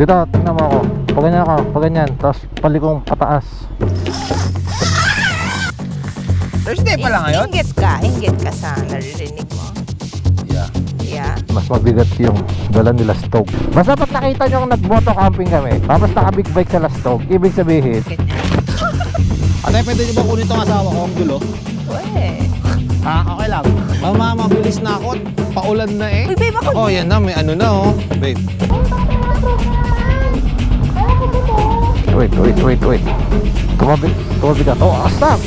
Dito, tingnan mo ako. Pag ganyan ako, pag ganyan. Tapos palikong pataas. Thursday pa lang ngayon? Inggit ka sa naririnig mo. Yeah. Mas mabigat yung dala nila stove. Basta pag nakita nyo nag-moto camping kami, tapos naka-big bike sa stove, ibig sabihin, Atay, pwede nyo ba kunin itong asawa ko ang dulo? Uwe. Okay lang. Mabilis na ako. Paulan na eh. Uy, babe, ako. Oh, yan na. May ano na oh. Babe. Wait. Tumabi ka. Oh, stop.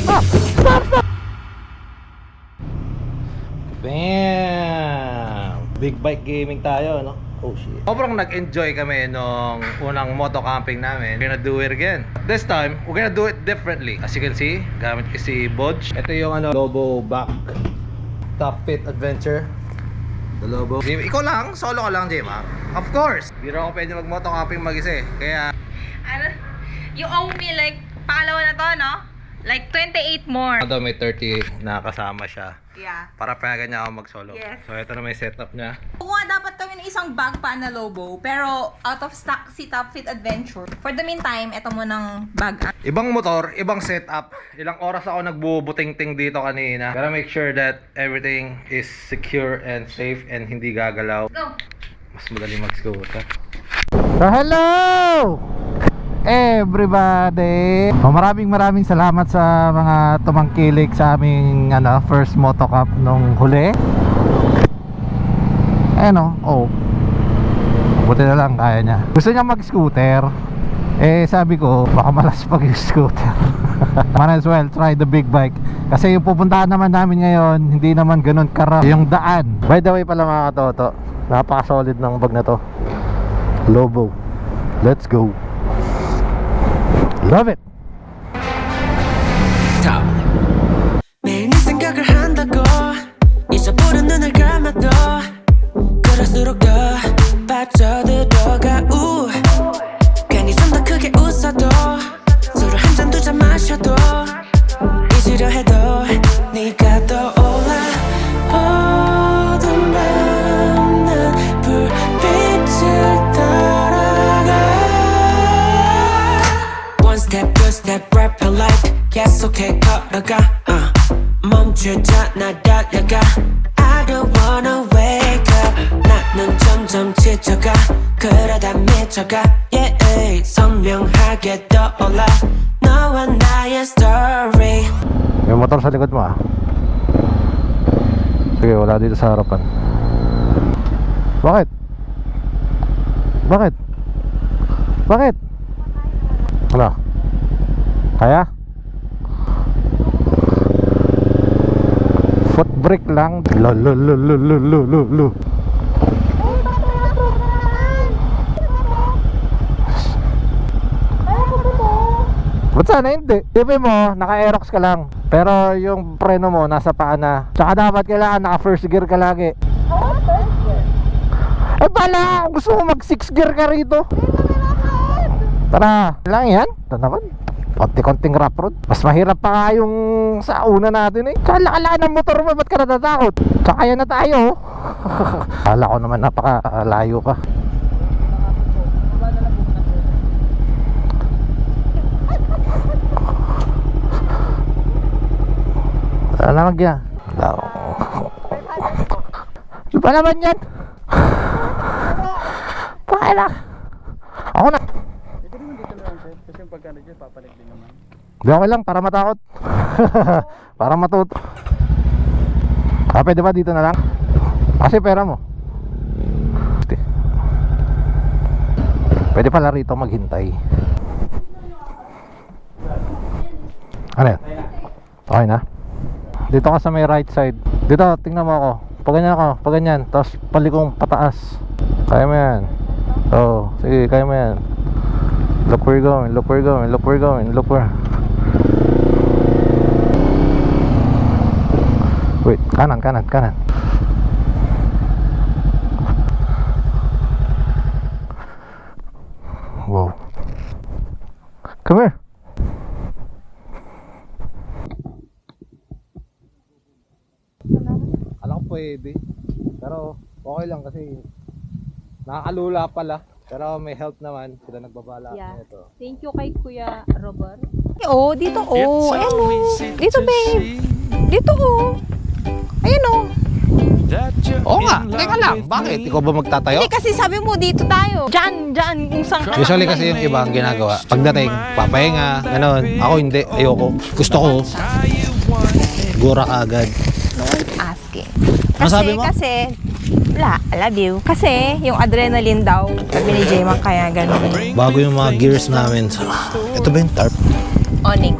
Bam! Big bike gaming tayo, no? Oh shit. Sobrang nag-enjoy kami nung unang moto camping namin. We're gonna do it again. This time, we're gonna do it differently. As you can see, gamit ko si Bodge. Ito yung Lobo Back Top Fit Adventure. The Lobo. Jim, ikaw lang? Solo ka lang, Jim, ha? Of course! Hindi rin ako pwede mag-moto camping mag-isa eh. Kaya... You owe me like, pangalawa na to, no? Like 28 more. Although may 30 na kasama siya. Yeah. Para payagan niya ako mag-solo. Yes. So ito na may setup niya. Kukuha dapat kami ng isang bag pa na Lobo, pero out of stock si Top Fit Adventure. For the meantime, ito mo ng bag. Ibang motor, ibang setup. Ilang oras ako nagbubuting-ting dito kanina. Gotta make sure that everything is secure and safe and hindi gagalaw. Go! Mas madali mag-scooter. So hello! Everybody! Maraming salamat sa mga tumangkilik sa aming first moto cup nung huli. Buti na lang kaya niya. Gusto niya mag-scooter. Sabi ko, baka malaspag yung scooter. Might as well try the big bike. Kasi yung pupuntahan naman namin ngayon, hindi naman ganun kara yung daan. By the way pala mga katoto, napaka-solid ng bag na to. Lobo. Let's go. Love it. 매일 네 생각을 한다고 잊어버린 눈을 감아도 그럴수록 더 빠져들어가 괜히 좀 더 크게 웃어도 서로 한 잔 두 잔 마셔도 잊으려 해도 네가 떠올라 어둠 밤 난 불빛을 따라가 One step, two step, rapping like 계속해 걸어가 멈추자 나 달려가 I don't wanna wake up 나는 점점 지쳐가 그러다 미쳐가 yeah 선명하게 떠올라 너와 나의 story May motor sa likod mo ah. Sige, wala dito sa harapan. Bakit? Ano? Kaya? Foot brake lang. Lo. Ba't sana hindi? Tipin mo, naka-aerox ka lang. Pero yung preno mo, nasa paa na. Tsaka dapat kailangan naka-first gear ka lagi. Bala! Gusto mo mag-6 gear ka rito. Tara, lang yan. Ito naman. Konti-konting rough road. Mas mahirap pa nga yung sa una natin eh. Tsaka lakalaan ng motor mo, ba't ka natatakot? Tsaka kaya na tayo. Kala ko naman napakalayo pa. Wala naman yan. Ano ba naman yan? Pakala. Ako na. Kasi yung pagkano dyan, papalag din naman. Di okay lang, para matakot. Para matuto. Pwede ba dito na lang? Kasi pera mo. Pwede pala rito maghintay. Ano yan? Okay na? Dito ka sa may right side. Dito, tingnan mo ako. Pag ganyan ako, pag ganyan. Tapos palikong pataas. Kaya mo yan. Oo, sige, kaya mo yan. Look where you're going, look where you're going, look where you're going, look where. Wait, kanan. Wow. Come here. Alam ko pwede. Pero okay lang kasi Nakakalula pala. Pero may help naman. Sila nagbabala. Yeah. Ito. Thank you kay Kuya Robert. Oh, dito oh. Ayan oh. Dito babe. Dito oh. Ayan oh. Oo nga. Teka lang. Bakit? Ikaw ba magtatayo? Hindi kasi sabi mo dito tayo. Diyan, yung sang Usually kasi yung iba ang ginagawa. Pagdating, papahinga, ganon. Ako hindi. Ayoko. Gusto ko. Gura ka agad. No one's asking. Ano sabi mo? Kasi, wala, I love you. Kasi, yung adrenaline daw, sabi ni Jayman, kaya ganun. Bago yung mga gears namin. Ito ba yung tarp? Oning.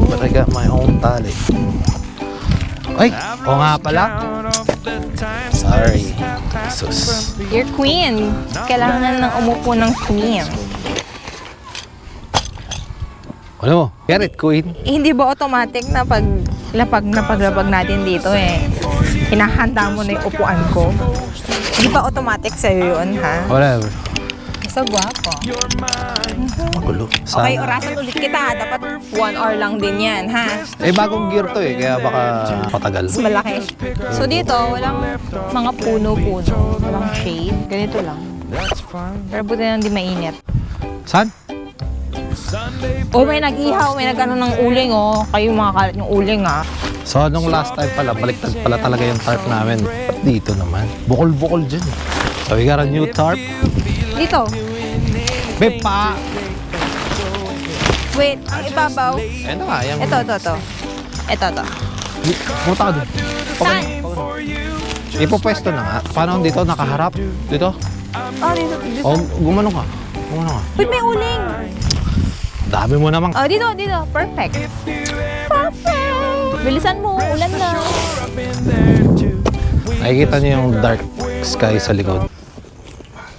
But I got my own tali. Ay! Oo nga pala. Sorry. Sus. You're queen. Kailangan nang umupo ng queen. Ano mo? Get it, queen. Hindi ba automatic na paglapag natin dito hinahanda mo na yung upuan ko? Hindi ba automatic sa'yo yun, ha? Whatever. So guwapo. Magulo. Okay, orasan ulit kita. Dapat 1 hour lang din yan, ha? Eh, bagong gear to eh. Kaya baka patagal. Mas malaki. So dito, walang mga puno-puno. Walang shade. Ganito lang. Pero buti na hindi mainit. Saan? Oh, may nag-ihaw, may nag-ano ng uling, oh. Kayo mga kalat yung uling, ah. So, nung last time pala, baliktad pala talaga yung tarp namin. Dito naman. Bukol-bukol dyan. So, we got a new tarp. Dito. Babe, pa! Wait, ang ibabaw. Ayun na nga, yan. Ito. Ito. Pumunta ka dun. Saan? Ipopwesto na nga. Paano dito? Nakaharap? Dito? Oh, dito. O, gumano ka. Gumano ka. Uy, may uling. Dami mo namang. Oh, dito. Perfect. Bilisan mo, ulan na. Nakikita niyo yung dark sky sa likod.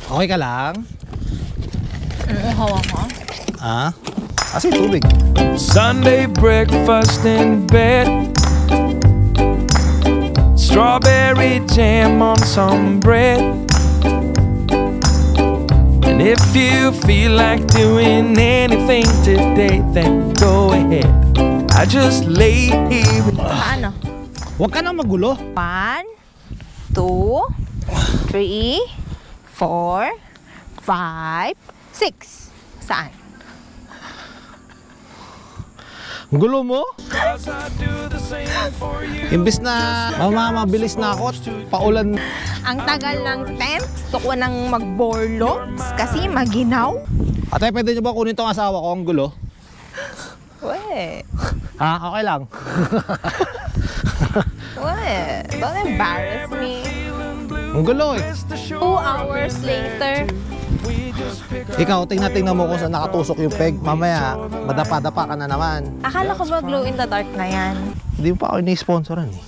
Okay ka lang? Hawa ko. Ah? Kasi tubig. Sunday breakfast in bed. Strawberry jam on some bread. And if you feel like doing anything today, then go ahead. I just lay here with Paano? Huwag ka nang magulo. 1, 2, 3, 4, 5, 6. Saan? Ang gulo mo? Imbis na mabilis na ako at paulan. Ang tagal ng tent. Gusto ko nang mag-borlogs kasi maginaw. Ate, pwede niyo ba kunin tong asawa ko? Ang gulo. Weh. Ha? Okay lang. Weh. Don't embarrass me. Ang gulo eh. 2 hours later. Ikaw, tingnan mo kung saan nakatusok yung peg. Mamaya, madapa-dapa ka na naman. Akala ko ba glow in the dark na yan? Hindi mo pa ako ini-sponsoran eh.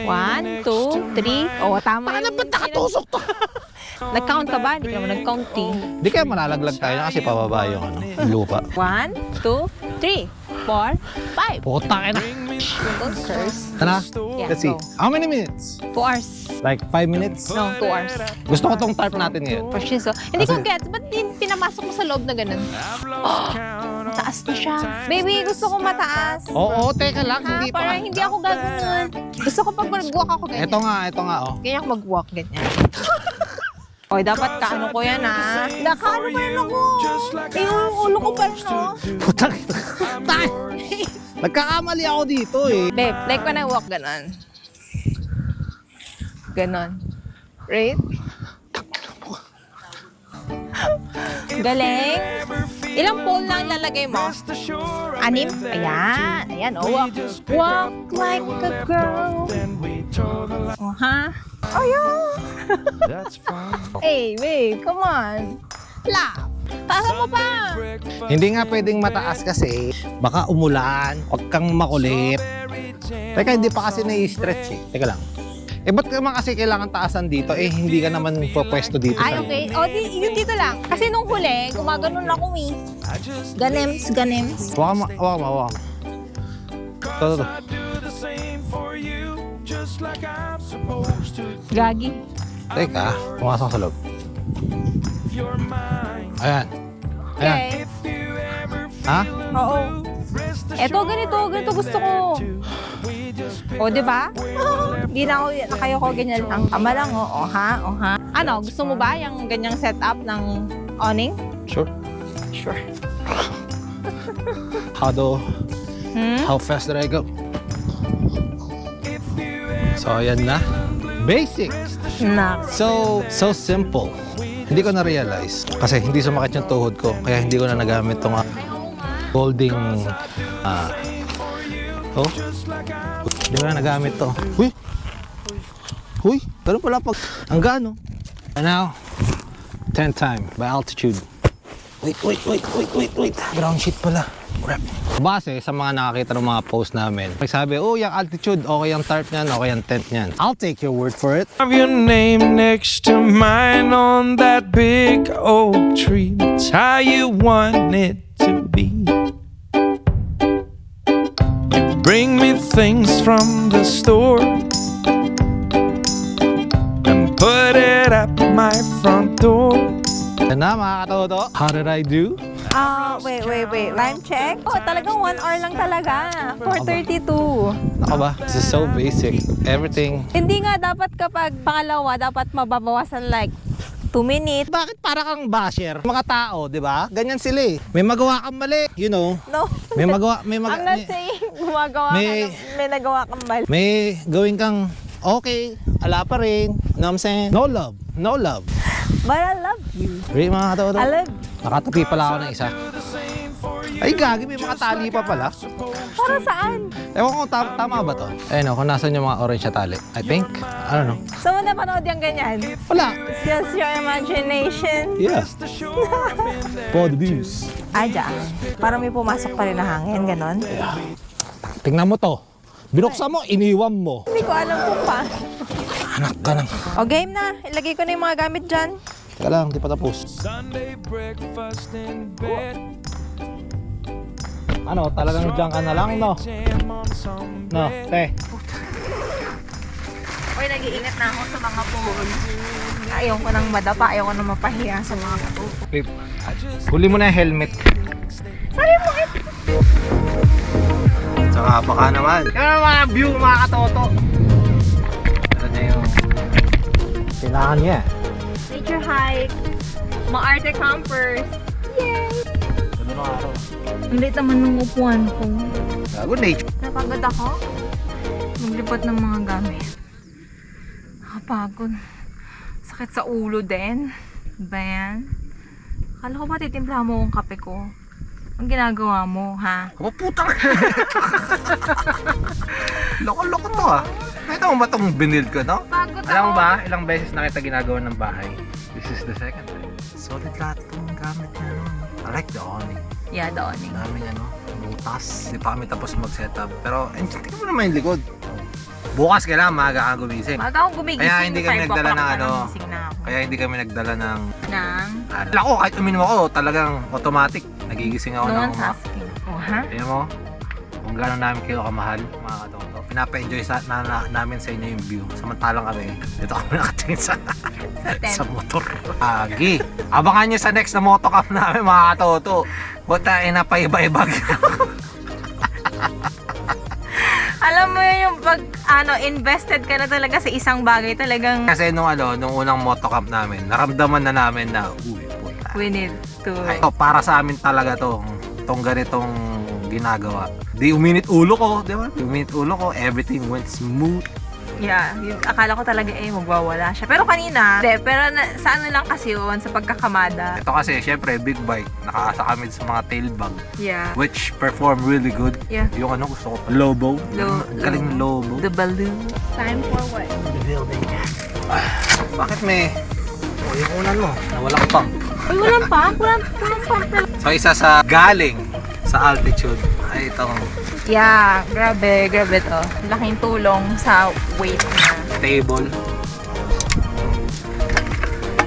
1, 2, 3. Oh, tama Paano yung... ba't nakatusok to? Nag-count ka ba? Hindi ka naman nag-counting. Di kaya malalaglag tayo na kasi pababa yung lupa. 1, 2, 3, 4, 5. Puta ka na. Don't curse. Tara, Yeah, let's see. go. How many minutes? 2 hours. Like 5 minutes? No, 2 hours. Gusto ko tong tarp natin ngayon. For sure. Hindi ko Kasi- gets. Ba't pinamasok mo sa loob na ganun? Oh, mataas na siya. Baby, gusto ko mataas. Oo, teka lang. Ha? Hindi pa. Parang hindi ako gagawin. Gusto ko pag mag-walk ako ganyan. Ito nga, oh. Ganyan ako mag-walk, ganyan. Oy, dapat kaano ko yan, ha? Nakaano pa rin ako. Yung ulo ko pa rin, no? Putang. Nagkakamali ako dito eh. Babe, like when I walk, ganon. Ganon. Right? Galing. Ilang pole lang lalagay mo? 6? Ayan. Ayan, oh. Walk like a girl. Oh, ha? Ayan. Hey, babe, come on. Laugh. Taasan mo pa. Hindi nga pwedeng mataas kasi baka umulan. Huwag kang makulit. Teka, hindi pa kasi nai-stretch eh. Teka lang. Eh, ba't naman kasi kailangan taasan dito? Eh, hindi ka naman pwesto dito Ay, sa... okay. O, yun dito lang. Kasi nung huli, gumaganon ako eh. Ganems. Huwag mo. Ito. Gagi. Teka, pumasok sa loob. Ayan. Okay. Ha? Oo. Eto, ganito gusto ko. O, di ba? Hindi na ako, kayo ko ganyan lang. Tama lang, o ha, o ha. Ano, gusto mo ba yung ganyang setup ng awning? Sure. Sure. How fast did I go? So, ayan na. Basics. Na. So simple. Hindi ko na-realize. Kasi hindi sumakit yung tuhod ko. Kaya hindi ko na nagamit itong folding... oh? Hindi ko na nagamit to. Huy! Huy! Pero pala pag... Ang gaano. And now, 10 time by altitude. Wait. Ground sheet pala. Crap. Base sa mga nakakita ng mga post namin, sabi, oh, yung altitude, okay yung tarp niyan, okay yung tent niyan. I'll take your word for it. Have your name next to mine on that big oak tree. That's how you want it to be. You bring me things from the store and put it at my front door. Yan na, mga katoto. How did I do? Wait. Time check? Oh, talagang 1 hour lang talaga. 4:32. Naka ba? This is so basic. Everything. Hindi nga dapat kapag pangalawa, dapat mababawasan like 2 minutes. Bakit para kang basher? Mga tao, di ba? Ganyan sila eh. May magawa kang mali, you know. No. May magawa, I'm not saying gumagawa ka may nagawa kang mali. may gawin kang okay, ala pa rin. Know what I'm saying? No love. But I love you. Really, mga katoto? I love Nakatapi pala ako ng isa. Ay, gagi, may mga tali pa pala. Para saan? Ewan ko kung tama ba to? Ayun o, kung nasan yung mga orange na tali. I think, I don't know. Saan mo napanood yung ganyan? Wala. It's just your imagination. Yeah. For the views. Dyan. Parang may pumasok pa rin na hangin, ganon. Tingnan mo to. Binuksan mo, iniwan mo. Hindi ko alam kung pa. Anak ka ng... O game na. Ilagay ko na yung mga gamit dyan. Teka lang, di pa tapos. Sunday breakfast in bed. Ano, talagang dyan ka na lang, no? Jam on some No, te. Uy, nag-iingat na ako sa mga pool. Ayaw ko nang madapa, ayaw ko nang mapahiya sa mga pool. Babe, huli mo na yung helmet. Sabi mo, Tsaka baka naman. Yan ang mga view, mga katoto. Ano na yung... Kailangan niya. nature hike, mga arte campers. Yay! Ano na araw? Ang liit naman ng upuan ko. Gago nature. Napagod ako. Maglipat ng mga gamit. Nakapagod. Sakit sa ulo din. Ba yan? Akala ko ba titimplahan mo ang kape ko? Ang ginagawa mo, ha? Aba putang! Loko-loko to ah. Nakita mo ba itong binil ko, no? Pagod ako. Alam mo ba, ilang beses na kita ginagawa ng bahay. This is the second time. Solid lahat itong gamit na ano. I like the awning. Yeah, the awning. Daming ano, butas. Hindi pa kami tapos mag-setup. Pero, tingnan mo naman yung likod. Bukas kailangan maaga kang gumising. Maaga akong gumigising. Kaya hindi kami 5 nagdala o'clock ng na ano. nagising na ako. Kaya hindi kami nagdala ng... Nang? Ako, kahit uminom ako, talagang automatic. Nagigising ako No ng one's asking. Oh, ha? Tingnan mo, kung gano'n namin kayo kamahal, mga katoto. Pinapa-enjoy namin sa inyo yung view. Samantalang kami, dito kami nakatingin sa sa motor. Agi, abangan nyo sa next na motocamp namin, mga katoto. Buta, napaiba-iba. Alam mo yung pag invested ka na talaga sa isang bagay, talagang Kasi nung unang motocamp namin, naramdaman na namin na, uy, puta. we need to. Ay, para sa amin talaga tong ganitong ginagawa. Di uminit ulo ko, di ba? Di uminit ulo ko, everything went smooth. Yeah, akala ko talaga magwawala siya. Pero kanina, sa ano lang kasi yun, sa pagkakamada. Ito kasi, syempre, big bike. Nakaasa kami sa mga tail bag. Yeah. Which perform really good. Yeah. Yung gusto ko, Lobo. Galing ng Lobo. The balloon. Time for what? The building. Bakit may... yung unan mo, nawalang pump. Ay, walang pump? Walang pump na. So, isa sa galing sa altitude ay itong Yeah, grabe to. Laking tulong sa weight na. table.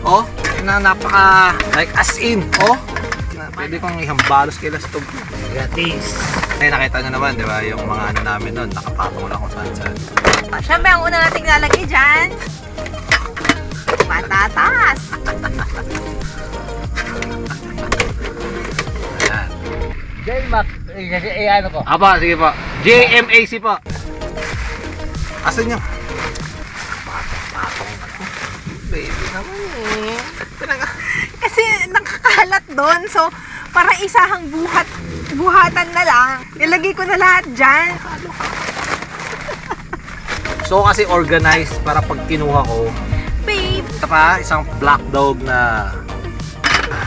Oh, napaka, like as in, oh. Pwede kong ihambalos kay Lastog. Gratis. Ay, nakita nyo naman, di ba? Yung mga namin nun, nakapatong lang kung saan. Siyempre, ang una nating lalagay dyan, patatas. Ayan. J-Max, ano ko? Apa, sige po. JMAC po. Asan yung... Patong. Baby naman eh. Kasi nakakalat doon. So, para isahang buhatan na lang. Nilagay ko na lahat dyan. So kasi organized para pag kinuha ko. Babe! Saka isang black dog na...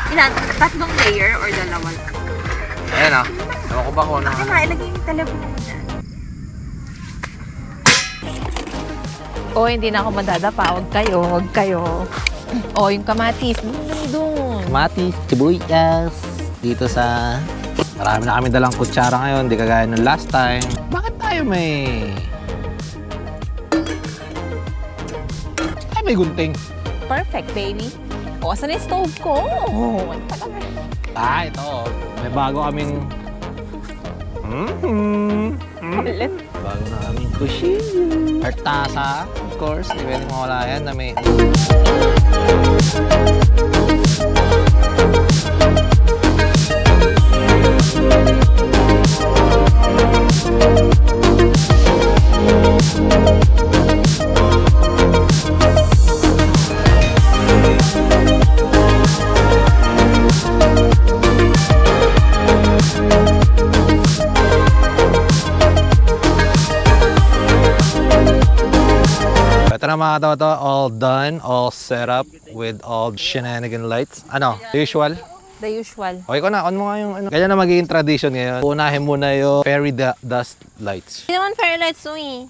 Ilan? Tatlong layer or dalawa lang? Ayan ah. Ewan ko ba kung ano. Akin na, ilagay yung telepono mo dyan. Oh, hindi na ako madadapa. Huwag kayo. Oh, yung kamatis. Doon. Kamatis, sibuyas. Dito sa... Marami na kami dalang kutsara ngayon. Di kagaya ng last time. Bakit tayo may... Ay, may gunting. Perfect, baby. O, asan yung stove ko? Oh, ang tagal na. Ito. May bago kaming... Ulit. Bago na kaming kushilyo. Artasa, of course. Di pwedeng mawala yan na may... Ito na mga katoto, all done, all set up with all shenanigan lights. Ano, usual? The usual. Okay ko na, on mo nga yung ano. Ganyan na magiging tradition ngayon. Unahin muna yung fairy dust lights. Hindi naman fairy lights to eh.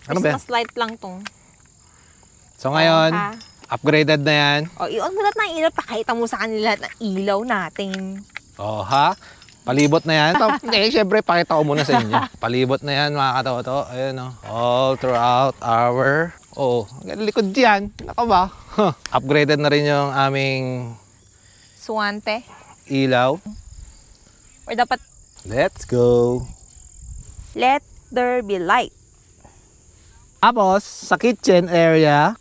Ano ba yan? Christmas light lang to. So ngayon, ha? upgraded na yan. O, i-on mo lahat ng ilaw. Pakita mo sa kanila lahat ng ilaw natin. Oh, ha? Palibot na yan. Hindi, syempre, pakita ko muna sa inyo. Palibot na yan, mga katoto. Ayun, oh. All throughout our... Oh, likod dyan. Naka ba? Huh. Upgraded na rin yung aming Suwante. ilaw. Or dapat, Let's go. let there be light. Tapos, sa kitchen area,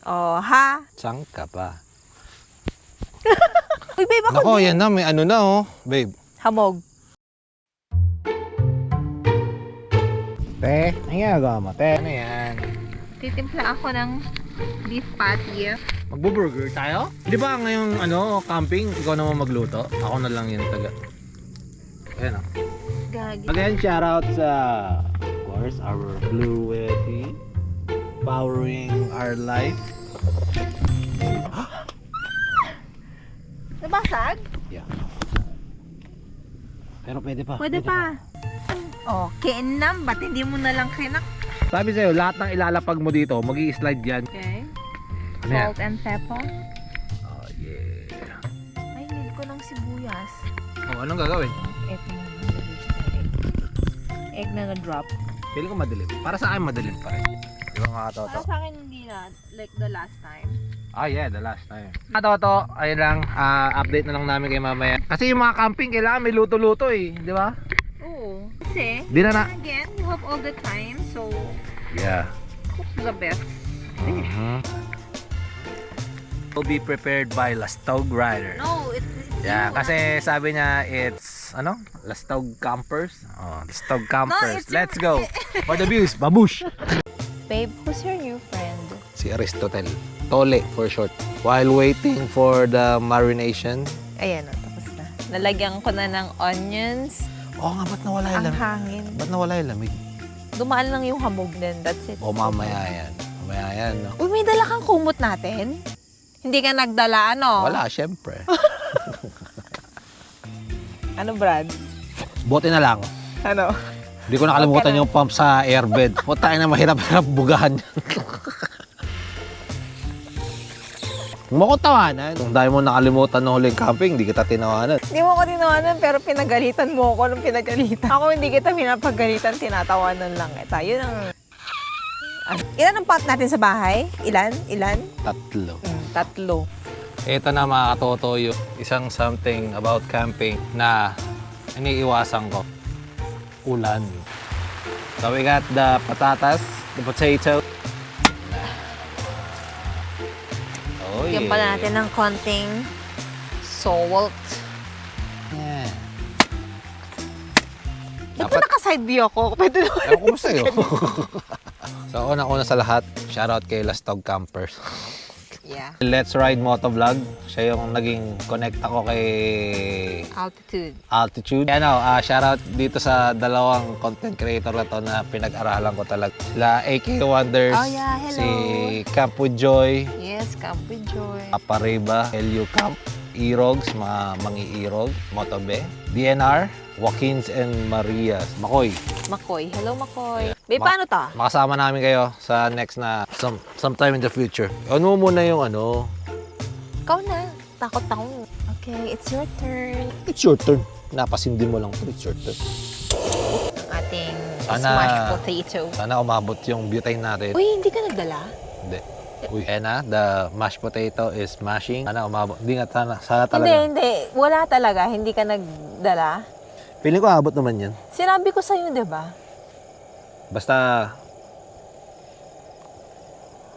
Oh, ha? saan ka pa? Uy, babe, ako Nako, yan na. May ano na, oh. Babe. Hamog. Te, ang ginagawa mo, te? Ano yan? Titimpla ako ng beef patty. Magbo-burger tayo? Di ba ngayong ano, camping, ikaw naman magluto? Ako na lang yung taga. Ayan, oh. Gagi. Again, shout out sa, of course, our Blue Yeti. Powering our life. Nabasag? Yeah. Pero pwede pa. Pwede pa. Oh, kinam. Ba't hindi mo na lang kinak? Sabi sa'yo, lahat ng ilalapag mo dito, mag-i-slide yan. Okay. Ano yan? Salt and pepper. Oh, yeah. Ay, need ko ng sibuyas. Oh, anong gagawin? Egg na. Egg na na-drop. Feeling ko madilim. Para sa akin, madilim pa rin. Di ba mga toto? Para sa akin hindi na. Like the last time. Ah, yeah, the last time. Mga toto, ayun lang, update na lang namin kay mamaya. Kasi yung mga camping, kailangan may luto-luto eh. Di ba? Oo. Kasi, Di na na. again, you have all the time. So, Yeah. cook the best. Will be prepared by Lastog Riders. No, it's Yeah, you. kasi sabi niya it's ano? Lastog Campers. Oh, Lastog Campers. it's Let's you. go. For the views, babush. Babe, who's your new friend? Si Aristotle. Tole for short. While waiting for the marination. Ayan o, tapos na. Nalagyan ko na ng onions. Oh nga, ba't nawala yung Ang lamig? hangin. Ba't nawala yung lamig? Dumaan lang yung hamog din. That's it. O mamaya yan. Mamaya yan, no? Uy, may dala kang kumot natin? Hindi ka nagdala, ano? Wala, syempre. Ano, Brad? Buti na lang. Ano? Hindi ko nakalimutan yung pump sa airbed. Puta na mahirap-hirap bugahan. Huwag mo ko tawanan. Kung dahil mo nakalimutan ng huling camping, hindi kita tinawanan. Hindi mo ko tinawanan, pero pinagalitan mo ako nung pinagalitan. Ako hindi kita pinapagalitan, tinatawanan lang kita. Yun ang... Ilan ang pot natin sa bahay? Ilan? Tatlo. Tatlo. Ito na mga katoto yung isang something about camping na iniiwasan ko. Ulan. So we got the patatas, the potato. Oh, Bigyan pa natin ng konting salt. Yeah. Ba't ba naka-side view ako? Pwede naman. Ewan ko ba sa'yo? So, unang-una sa lahat, shoutout kay Lastog Campers. Yeah. Let's Ride Motovlog. Siya yung naging connect ako kay Altitude. Ano, shoutout dito sa dalawang content creator na to na pinag-aralan ko talaga. Sila AK Wonders, Oh, yeah, hello. si Camp with Joy, Yes, Camp with Joy. Apariba, LU Camp, Erogs, mga mangi-irog, Motobe, DNR, Joaquins and Marias, Makoy. Makoy. Hello, Makoy. Babe, paano to? Makasama namin kayo sa next na sometime in the future. Ano mo muna yung ano? Ikaw na. Takot ako. Okay, it's your turn. It's your turn. Napasindi mo lang to. It's your turn. Ang ating Sana- smashed potato. Sana umabot yung butane natin. Uy, hindi ka nagdala? Hindi. Uy, ayan na. The mashed potato is smashing. Sana umabot. Hindi nga, sana talaga. Hindi. Wala talaga. Hindi ka nagdala. Feeling ko abot naman yan. Sinabi ko sa'yo, di ba? Basta...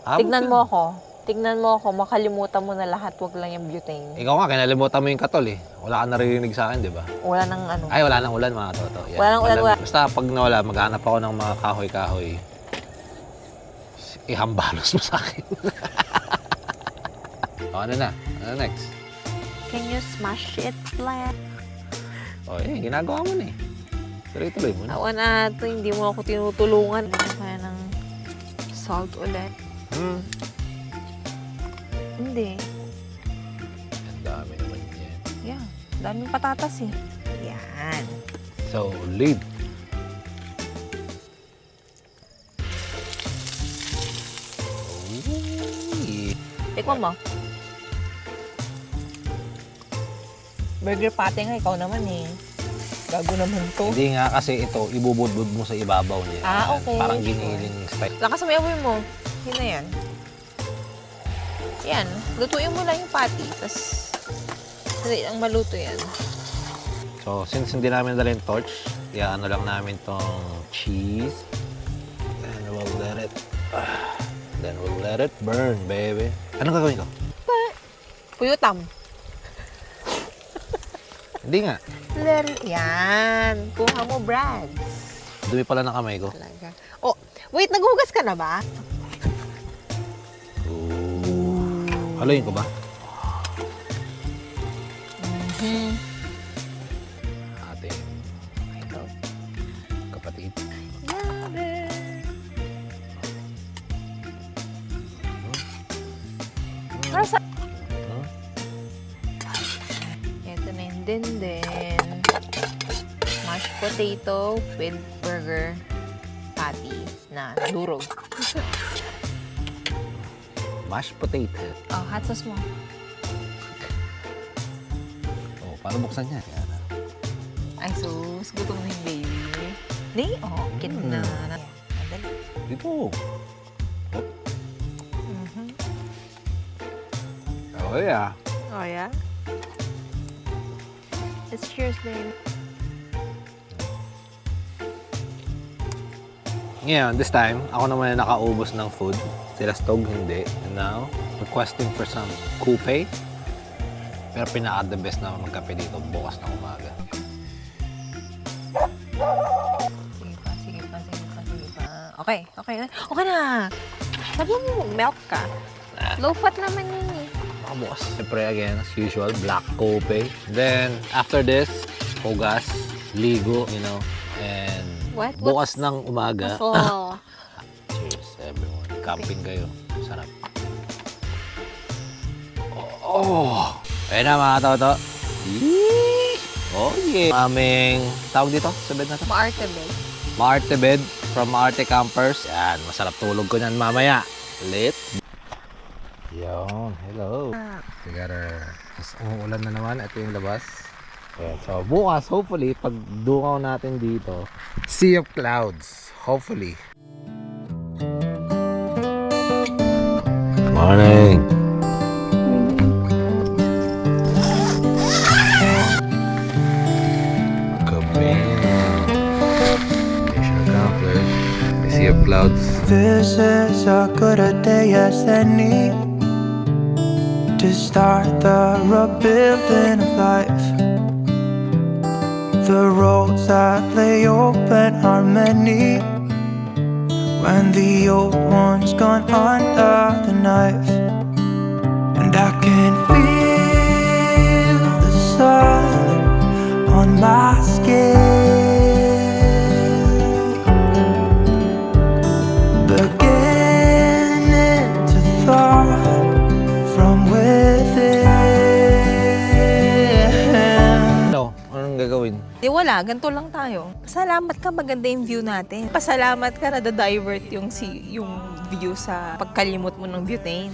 abot Tignan yan. mo ako. Tignan mo ako. Makalimutan mo na lahat. Wag lang yung butane. Ikaw nga, kinalimutan mo yung katol eh. Wala ka naririnig sa akin, di ba? Wala nang ano. Ay, wala nang ulan mga toto. Yan. Wala nang ulan, wala. Basta pag nawala, maghanap ako ng mga kahoy-kahoy. Ihambalos mo sa akin. O, ano na? Ano next? Can you smash it, Flat? O, ginagawa mo na eh. Tuloy-tuloy mo na. Awan na ito. Hindi mo ako tinutulungan. Kaya ng salt ulit. Hindi. Ang dami naman yan. Yeah. Daming patatas eh. Yan. So, lead. Tikman mo. Burger patty nga, ikaw naman eh. Gago naman to. Hindi nga kasi ito, ibubudbud mo sa ibabaw niya. Ah, okay. Parang giniling style. Lakas mo amoy mo. Yun na yan. Yan. Lutuin mo lang yung patty. Tapos, ang maluto yan. So, since hindi namin dala yung torch, ano lang namin tong cheese. Then we'll let it burn, baby. Anong gagawin ko? Puyutam. Hindi nga. Yan. Kuha mo, Brad. Dumi pala ng kamay ko. Talaga. Oh, wait, naghugas ka na ba? Haluin ko ba? Ating ito, kapatid. Nasa... Ito na yung din. Mashed potato with burger patty na durog. Mashed potato. Oh, hot sauce mo. Oh, paano buksan niya? Yan. Ay, sus. Gutom na yung baby. Di? Oh, kit na. Madali. Dito. Oh, yeah. Oh, yeah? It's cheers, babe. Ngayon, this time, ako naman yung nakaubos ng food. Sila Stog, hindi. And now, requesting for some coupe. Pero pinaka-the best na magkape dito bukas ng umaga. Sige pa. Okay na. Sabi mo, milk ka. Low fat naman yun eh. Bukas. Siyempre, again, as usual, black coupe. Then, after this, hugas, ligo, and What? bukas ng umaga. Oh. Cheers, everyone. Camping kayo. Sarap. Oh! Ayun na, mga toto. Oh, yeah. Aming, tawag dito sa bed na to? Maarte, babe. Maarte bed from Maarte Campers. Yan, masarap tulog ko niyan mamaya. Lit. Yon, hello. Together. Tapos umuulan na naman. Ito yung labas. Ayan, so bukas, hopefully, pag dungaw natin dito, sea of clouds. Hopefully. Morning. Gabi. Mission accomplished. Sea of clouds. This is as good a day as any to start the rebuilding of life. The roads that lay open are many. When the old one's gone under the knife, and I can feel the sun on my skin, beginning to thaw from within. No, anong gagawin? Di wala, ganito lang tayo. Salamat ka, maganda yung view natin. Pasalamat ka na da-divert yung view sa pagkalimot mo ng butane.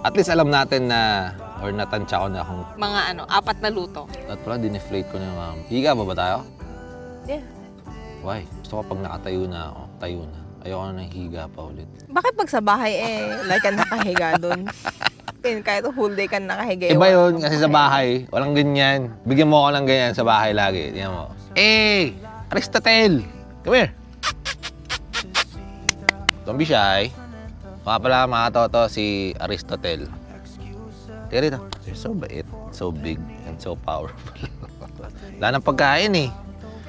At least alam natin na, or natansya ko na kung Mga 4 na luto. at pala dineflate ko na yung higa ba tayo? Yeah. Why? Gusto ko pag nakatayo na ako, tayo na. Ayoko na ng higa pa ulit. Bakit pag sa bahay like ka nakahiga doon? Kahit whole day ka nakahiga. Iba yun, kasi sa bahay, walang ganyan. Bigyan mo ako ng ganyan sa bahay lagi. Tingnan mo. Aristotle! Come here! Don't be shy. Mga pala mga toto, si Aristotle. Tingnan rito. You're so bait, so big, and so powerful. Wala ng pagkain eh.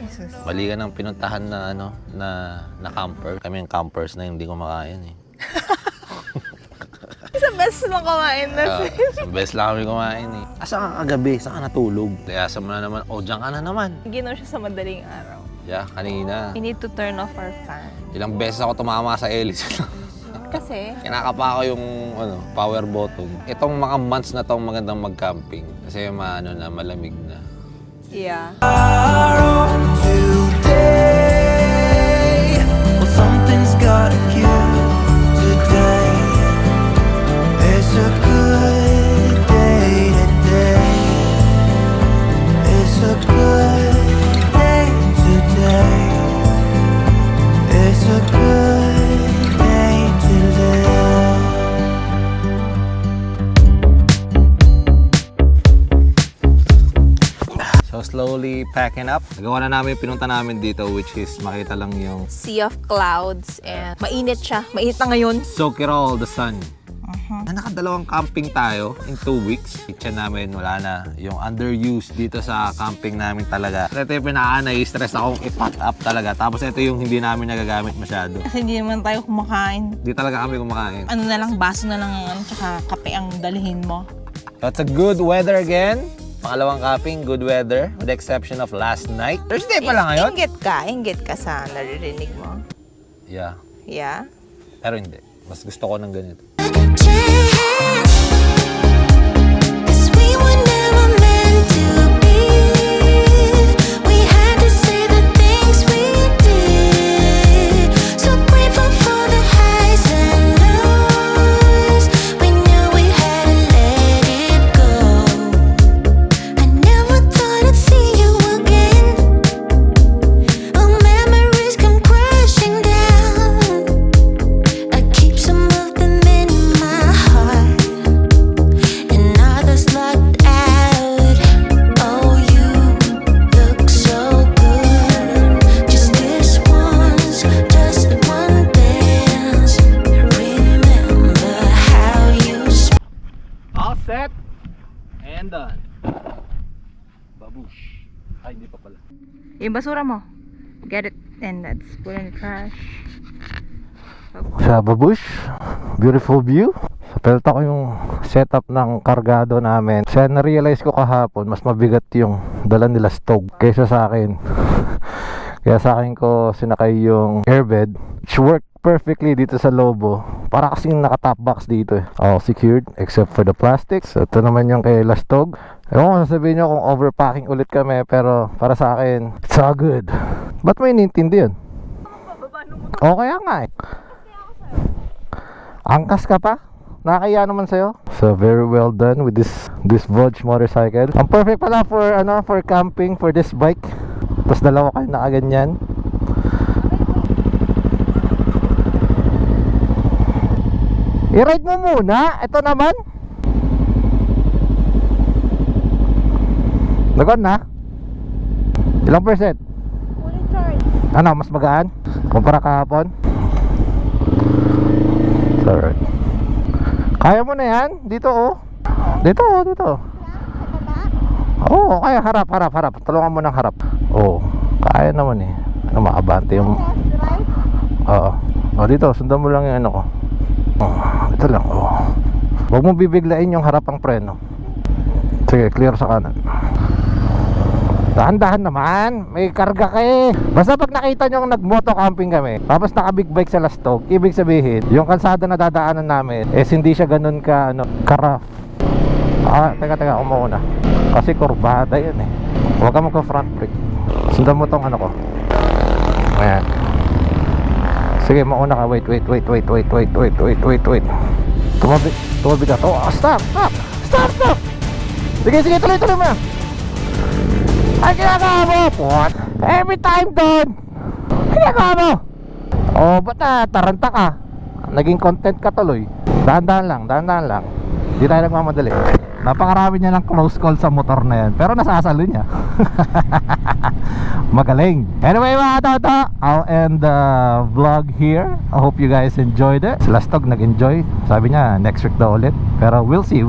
Jesus. Mali ka ng pinuntahan na na camper. Kami yung campers na hindi kumakain eh. Sa best mo kumain na Best lang kami kumain eh. Asa ka kagabi? Saan ka natulog? Layasa mo na naman. O, dyan ka na naman. Ginaw siya sa madaling araw. Yeah, kanina. We need to turn off our fan. Ilang beses ako tumama sa hélice. Kasi, Kinakapa ko yung power button. Itong mga months na to magandang mag-camping. Kasi na, malamig na. yeah. Today, well, something's gotta give today. It's a good day today. It's a good day today. It's a good day to live. So slowly packing up. Nagawa na namin yung pinunta namin dito, which is makita lang yung Sea of clouds and mainit siya. Mainit na ngayon. Sokirol, the sun. Na nakadalawang camping tayo in 2 weeks. Kitchen namin, wala na. Yung underuse dito sa camping namin talaga. Ito yung pinaka-na-stress akong i-pack up talaga. Tapos ito yung hindi namin nagagamit masyado. Kasi hindi naman tayo kumakain. Hindi talaga kami kumakain. Ano na lang, baso na lang tsaka kape ang dalhin mo. So it's a good weather again. Pangalawang camping, good weather. With the exception of last night. Thursday pa lang ngayon. Inggit ka sa naririnig mo. Yeah. Yeah? Pero hindi. Mas gusto ko ng ganito. Cause we were never meant to be. We had to say the things we did. So grateful for the highs and lows. We knew we had to let it go. I never thought I'd see you again. Oh, memories come crashing down. I keep some of them in my heart, and others locked out. Oh, you look so good. Just this once, just one dance. Remember how you All set and done. Babush. Ay, hindi pa pala. Yung basura mo. Get it and let's put in the trash. Sa Babush, beautiful view. Sa pelta ko yung setup ng kargado namin. Kasi na-realize ko kahapon, mas mabigat yung dala nila stove kaysa sa akin. Kaya sa akin ko sinakay yung airbed, which worked perfectly dito sa Lobo. Para kasing naka-top box dito eh. All secured except for the plastics. So, ito naman yung kay Lastog. Ewan ko, sasabihin nyo kung overpacking ulit kami, pero para sa akin, it's all good. Ba't may inintindi yun? O kaya nga eh. Angkas ka pa? Nakakaya naman sa'yo. So very well done with this Vodge motorcycle. Ang perfect pala for camping for this bike. Tapos dalawa kayo nakaganyan. I-ride mo muna. Ito naman. Lagon na. Ilang percent? Fully charged. Ano, mas magaan? Kumpara kahapon? Alright. Kaya mo na yan? Dito oh. Dito oh, dito. Oo, kaya harap. Tulungan mo ng harap. Oo, kaya naman eh. Ano, maabante yung... Oo. O, dito, sundan mo lang yung ano ko. Ito lang, huwag mo bibiglain yung harapang preno. Sige, clear sa kanan. Dahan-dahan naman, may karga ka eh. Basta pag nakita nyo nag-moto camping kami, tapos naka-big bike sa Lastog, ibig sabihin, yung kalsada na dadaanan namin, hindi siya ganun ka, ka-rough. Teka, umuo na. Kasi kurbada yun eh. Huwag ka magka-front brake. Sundan mo tong ano ko. Ayan. Sige, mauna ka. Wait. Tumabi ka. Stop. Sige, tuloy mo na. Ay, ginagawa mo! What? Every time doon! Ay, ginagawa mo! Ba't taranta ka? Naging content ka tuloy. Dahan-dahan lang. Di tayo nagmamadali. Napakarami niya ng close call sa motor na yan, pero nasasalo niya. Magaling. Anyway mga toto, I'll end the vlog here. I hope you guys enjoyed it. Si Lastog nag-enjoy. Sabi niya next week daw ulit. Pero we'll see.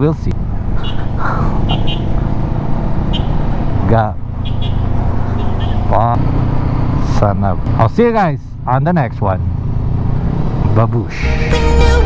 Sana. I'll see you guys on the next one. Babush. We knew